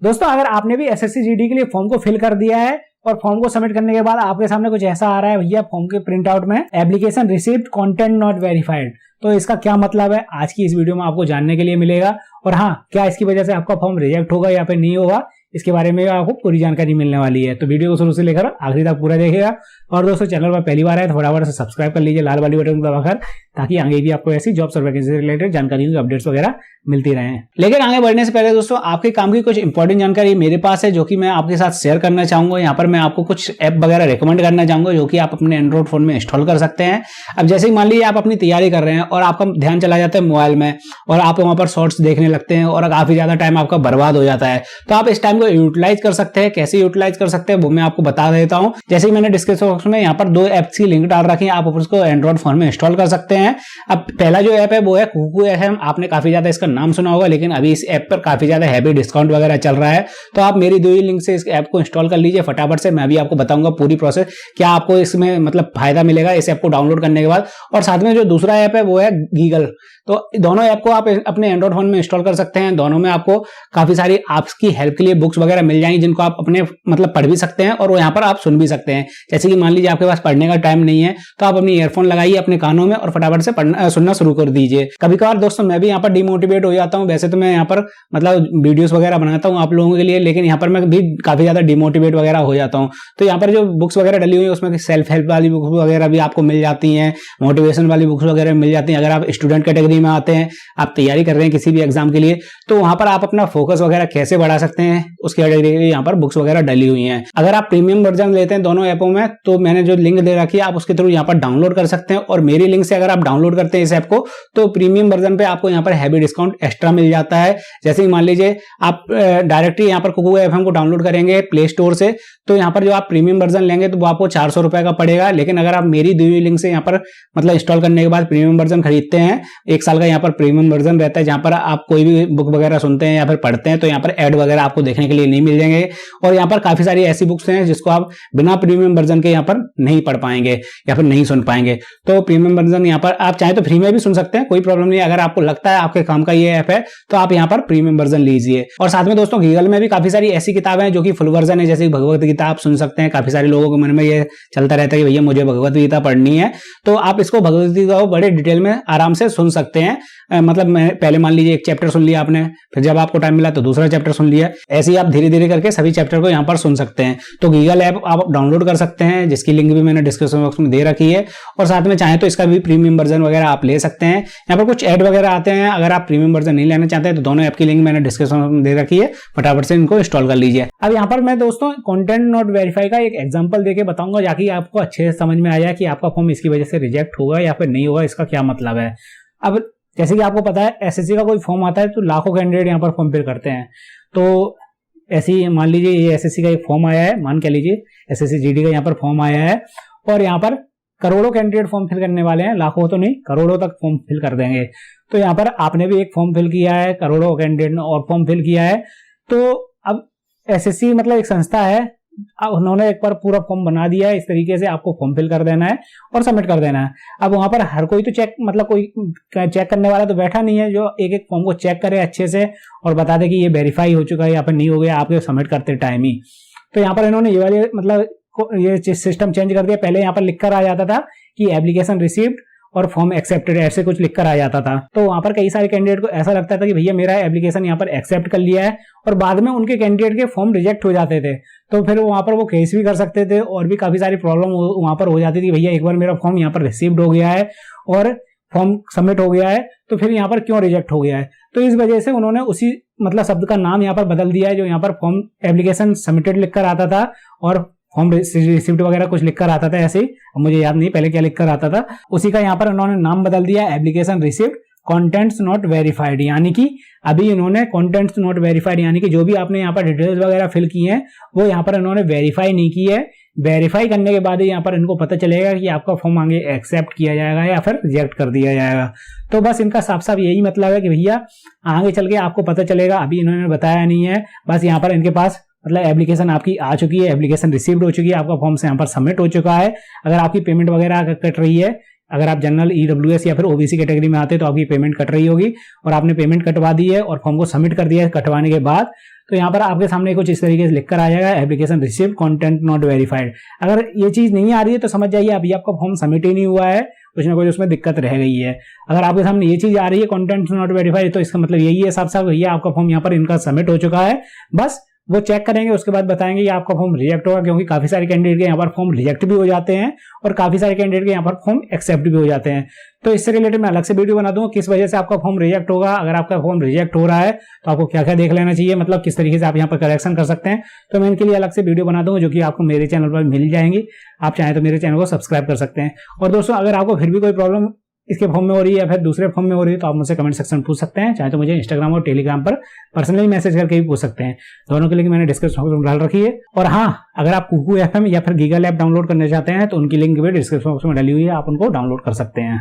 दोस्तों अगर आपने भी एसएससी जीडी के लिए फॉर्म को फिल कर दिया है और फॉर्म को सबमिट करने के बाद आपके सामने कुछ ऐसा आ रहा है भैया फॉर्म के प्रिंट आउट में application received content not verified, तो इसका क्या मतलब है आज की इस वीडियो में आपको जानने के लिए मिलेगा। और हाँ, क्या इसकी वजह से आपका फॉर्म रिजेक्ट होगा या फिर नहीं होगा, इसके बारे में आपको पूरी जानकारी मिलने वाली है। तो वीडियो को शुरू से लेकर आखिरी तक पूरा देखिएगा। और दोस्तों चैनल पर पहली बार आए तो फटाफट से सब्सक्राइब कर लीजिए लाल वाली बटन को दबाकर, ताकि आगे भी आपको ऐसी जॉब्स और वैकेंसी से रिलेटेड जानकारी अपडेट्स वगैरह मिलती रहे। लेकिन आगे बढ़ने से पहले दोस्तों आपके काम की कुछ इंपॉर्टेंट जानकारी मेरे पास है जो कि मैं आपके साथ शेयर करना चाहूंगा। यहाँ पर मैं आपको कुछ ऐप वगैरह रिकमेंड करना चाहूंगा जो कि आप अपने एंड्रॉइड फोन में इंस्टॉल कर सकते हैं। अब जैसे ही मान लीजिए आप अपनी तैयारी कर रहे हैं और आपका ध्यान चला जाता है मोबाइल में और आप वहां पर शॉर्ट्स देखने लगते हैं और काफी ज्यादा टाइम आपका बर्बाद हो जाता है, तो आप इस टाइम को यूटिलाइज कर सकते हैं। कैसे यूटिलाइज कर सकते हैं वो मैं आपको बता देता हूं। जैसे ही मैंने डिस्क्रिप्शन बॉक्स में यहाँ पर 2 ऐप्स की लिंक डाल रखी है, आप उसको एंड्रॉइड फोन में इंस्टॉल कर सकते हैं। अब पहला जो ऐप है वो है कुकू FM। आपने काफी ज्यादा इसका नाम सुना होगा, लेकिन अभी इस ऐप पर काफी ज्यादा हैवी डिस्काउंट वगैरह चल रहा है। तो आप मेरी 2 ही लिंक से इस ऐप को इंस्टॉल कर लीजिए फटाफट से। मैं भी आपको बताऊंगा पूरी प्रोसेस, क्या आपको इसमें मतलब फायदा मिलेगा इस ऐप को डाउनलोड करने के बाद। और साथ में जो दूसरा ऐप है वो है गीगल। तो दोनों ऐप को आप अपने एंड्रॉइड फोन में इंस्टॉल कर सकते हैं। दोनों में आपको काफी सारी आपकी हेल्प के लिए बुक्स वगैरह मिल जाएंगी जिनको आप अपने मतलब पढ़ भी सकते हैं और यहाँ पर आप सुन भी सकते हैं। जैसे कि मान लीजिए आपके पास पढ़ने का टाइम नहीं है तो आप अपनी ईयरफोन लगाइए अपने कानों में और फटाफट से सुनना शुरू कर दीजिए। कभी कभार दोस्तों मैं भी यहाँ पर डिमोटिवेट हो जाता हूँ। वैसे तो मैं यहाँ पर मतलब वीडियोस वगैरह बनाता हूँ आप लोगों के लिए, लेकिन यहाँ पर मैं भी काफी ज्यादा डिमोटिवेट वगैरह हो जाता हूँ। तो यहाँ पर जो बुक्स वगैरह डली हुई है उसमें सेल्फ हेल्प वाली बुक्स वगैरह भी आपको मिल जाती हैं, मोटिवेशन वाली बुक्स वगैरह मिल जाती हैं। अगर आप स्टूडेंट कैटेगरी में आते हैं, आप तैयारी कर रहे हैं किसी भी एग्जाम के लिए, तो वहां पर आप अपना फोकस वगैरह कैसे बढ़ा सकते हैं उसके कैटेगरी यहाँ पर बुक्स वगैरह डली हुई हैं। अगर आप प्रीमियम वर्जन लेते हैं दोनों ऐपों में, तो मैंने जो लिंक दे रखी है आप उसके थ्रू यहाँ पर डाउनलोड कर सकते हैं। और मेरी लिंक से अगर आप डाउनलोड करते हैं इस ऐप को तो प्रीमियम वर्जन पे आपको यहाँ पर हैवी डिस्काउंट एक्स्ट्रा मिल जाता है। जैसे ही मान लीजिए आप डायरेक्टली यहाँ पर कुकू FM को डाउनलोड करेंगे प्ले स्टोर से, तो यहाँ पर जो आप प्रीमियम वर्जन लेंगे तो वो आपको 400 रुपए का पड़ेगा। लेकिन अगर आप मेरी दी हुई लिंक से यहाँ पर मतलब इंस्टॉल करने के बाद प्रीमियम वर्जन खरीदते हैं, 1 साल का यहाँ पर प्रीमियम वर्जन रहता है जहां पर आप कोई भी बुक वगैरह सुनते हैं या फिर पढ़ते हैं तो यहाँ पर ऐड वगैरह आपको देखने के लिए नहीं मिल जाएंगे। और यहाँ पर काफी सारी ऐसी बुक्स हैं जिसको आप बिना प्रीमियम वर्जन के यहाँ पर नहीं पढ़ पाएंगे या फिर नहीं सुन पाएंगे। तो प्रीमियम वर्जन यहाँ पर आप चाहे तो फ्री में भी सुन सकते हैं, कोई प्रॉब्लम नहीं है। अगर आपको लगता है आपके काम का ये ऐप है तो आप यहाँ पर प्रीमियम वर्जन लीजिए। और साथ में दोस्तों गूगल में भी काफी सारी ऐसी किताबें हैं जो कि फुल वर्जन है, जैसे भगवत गीता आप सुन सकते हैं। काफी सारे लोगों के मन में ये चलता रहता है कि भैया मुझे भगवत गीता पढ़नी है, तो आप इसको भगवत गीता को बड़े डिटेल में आराम से सुन सकते हैं। मतलब मैं पहले मान लीजिए 1 चैप्टर सुन लिया आपने, फिर जब आपको टाइम मिला तो दूसरा चैप्टर सुन लिया, ऐसे ही आप धीरे धीरे करके सभी चैप्टर को यहाँ पर सुन सकते हैं। तो गूगल ऐप आप डाउनलोड कर सकते हैं जिसकी लिंक भी मैंने डिस्क्रिप्शन बॉक्स में दे रखी है। और साथ में चाहे तो इसका भी प्रीमियम वर्जन वगैरह आप ले सकते हैं। यहाँ पर कुछ ऐड वगैरह आते हैं, अगर आप प्रीमियम वर्जन नहीं लेना चाहते हैं तो दोनों ऐप की लिंक मैंने डिस्क्रिप्शन में दे रखी है, फटाफट से इनको इंस्टॉल कर लीजिए। अब यहाँ पर मैं दोस्तों कंटेंट नॉट वेरीफाई का एक एग्जांपल देके बताऊंगा ताकि आपको अच्छे से समझ में आ जाए कि आपका फॉर्म इसकी वजह से रिजेक्ट होगा या फिर नहीं होगा, इसका क्या मतलब है। अब जैसे कि आपको पता है एसएससी का कोई फॉर्म आता है तो लाखों कैंडिडेट यहाँ पर फॉर्म फिल करते हैं। तो ऐसे ही मान लीजिए ये एसएससी का एक फॉर्म आया है, मान के लीजिए एसएससी जीडी का यहाँ पर फॉर्म आया है और यहाँ पर करोड़ों कैंडिडेट फॉर्म फिल करने वाले हैं, लाखों तो नहीं करोड़ों तक फॉर्म फिल कर देंगे। तो यहाँ पर आपने भी एक फॉर्म फिल किया है, करोड़ों कैंडिडेट ने और फॉर्म फिल किया है। तो अब एसएससी मतलब एक संस्था है, उन्होंने एक बार पूरा फॉर्म बना दिया है, इस तरीके से आपको फॉर्म फिल कर देना है और सबमिट कर देना है। अब वहां पर हर कोई तो चेक मतलब कोई चेक करने वाला तो बैठा नहीं है जो एक एक फॉर्म को चेक करे अच्छे से और बता दे कि ये वेरीफाई हो चुका है या फिर नहीं हो गया आपके सबमिट करते टाइम ही। तो यहाँ पर इन्होंने ये वाले मतलब ये सिस्टम चेंज कर दिया। पहले यहाँ पर लिखकर आ जाता था कि एप्लीकेशन रिसीव्ड और फॉर्म एक्सेप्टेड, ऐसे कुछ लिखकर आ जाता था। तो वहां पर कई सारे कैंडिडेट को ऐसा लगता था कि भैया मेरा एप्लीकेशन यहाँ पर एक्सेप्ट कर लिया है, और बाद में उनके कैंडिडेट के फॉर्म रिजेक्ट हो जाते थे। तो फिर वहां पर वो केस भी कर सकते थे और भी काफी सारी प्रॉब्लम वहां पर हो जाती थी। भैया एक बार मेरा फॉर्म यहाँ पर रिसीव्ड हो गया है और फॉर्म सबमिट हो गया है तो फिर यहाँ पर क्यों रिजेक्ट हो गया है। तो इस वजह से उन्होंने उसी मतलब शब्द का नाम यहाँ पर बदल दिया है। जो यहाँ पर फॉर्म एप्लीकेशन सबमिटेड लिखकर आता था और फॉर्म रिसिप्ट वगैरह कुछ लिखकर आता था, ऐसे ही मुझे याद नहीं पहले क्या लिखकर आता था, उसी का यहाँ पर उन्होंने नाम बदल दिया application receipt contents not verified. यानी कि अभी इन्होंने कंटेंट्स नॉट वेरीफाइड यानी कि जो भी आपने यहाँ पर डिटेल्स वगैरह फिल की हैं वो यहाँ पर इन्होंने वेरीफाई नहीं की है। वेरीफाई करने के बाद ही यहाँ पर इनको पता चलेगा कि आपका फॉर्म आगे एक्सेप्ट किया जाएगा या फिर रिजेक्ट कर दिया जाएगा। तो बस इनका साफ साफ यही मतलब है कि भैया आगे चल के आपको पता चलेगा, अभी इन्होंने बताया नहीं है। बस यहाँ पर इनके पास मतलब एप्लीकेशन आपकी आ चुकी है, एप्लीकेशन रिसीव्ड हो चुकी है, आपका फॉर्म से यहाँ पर सबमिट हो चुका है। अगर आपकी पेमेंट वगैरह कट रही है अगर आप जनरल, ईडब्ल्यूएस या फिर ओबीसी कैटेगरी में आते हैं तो आपकी पेमेंट कट रही होगी और आपने पेमेंट कटवा दी है और फॉर्म को सबमिट कर दिया है कटवाने के बाद, तो यहाँ पर आपके सामने कुछ इस तरीके से लिखकर आ जाएगा application received content not verified. अगर ये चीज नहीं आ रही है तो समझ जाइए अभी आपका फॉर्म सबमिट ही नहीं हुआ है, कुछ ना कुछ उसमें दिक्कत रह गई है। अगर आपके सामने ये चीज आ रही है कंटेंट नॉट वेरीफाइड, तो इसका मतलब यही है साफ साफ, भैया आपका फॉर्म यहाँ पर इनका सबमिट हो चुका है, बस वो चेक करेंगे, उसके बाद बताएंगे ये आपका फॉर्म रिजेक्ट होगा, क्योंकि काफी सारे कैंडिडेट के यहाँ पर फॉर्म रिजेक्ट भी हो जाते हैं और काफी सारे कैंडिडेट के यहाँ पर फॉर्म एक्सेप्ट भी हो जाते हैं। तो इससे रिलेटेड मैं अलग से वीडियो बना दूंगा किस वजह से आपका फॉर्म रिजेक्ट होगा। अगर आपका फॉर्म रिजेक्ट हो रहा है तो आपको क्या क्या देख लेना चाहिए, मतलब किस तरीके से आप यहाँ पर करेक्शन कर सकते हैं, तो मैं इनके लिए अलग से वीडियो बना दूंगा जो कि आपको मेरे चैनल पर मिल जाएंगी। आप चाहें तो मेरे चैनल को सब्सक्राइब कर सकते हैं। और दोस्तों अगर आपको फिर भी कोई प्रॉब्लम इसके फॉर्म में हो रही है या फिर दूसरे फॉर्म में हो रही है तो आप मुझसे कमेंट सेक्शन में पूछ सकते हैं, चाहे तो मुझे इंस्टाग्राम और टेलीग्राम पर पर्सनली मैसेज करके भी पूछ सकते हैं। दोनों के लिंक मैंने डिस्क्रिप्शन बॉक्स में डाल रखी है। और हाँ, अगर आप कुकू एफएम या फिर गीगल ऐप डाउनलोड करना चाहते हैं तो उनकी लिंक भी डिस्क्रिप्शन बॉक्स में डाली हुई है, आप उनको डाउनलोड कर सकते हैं।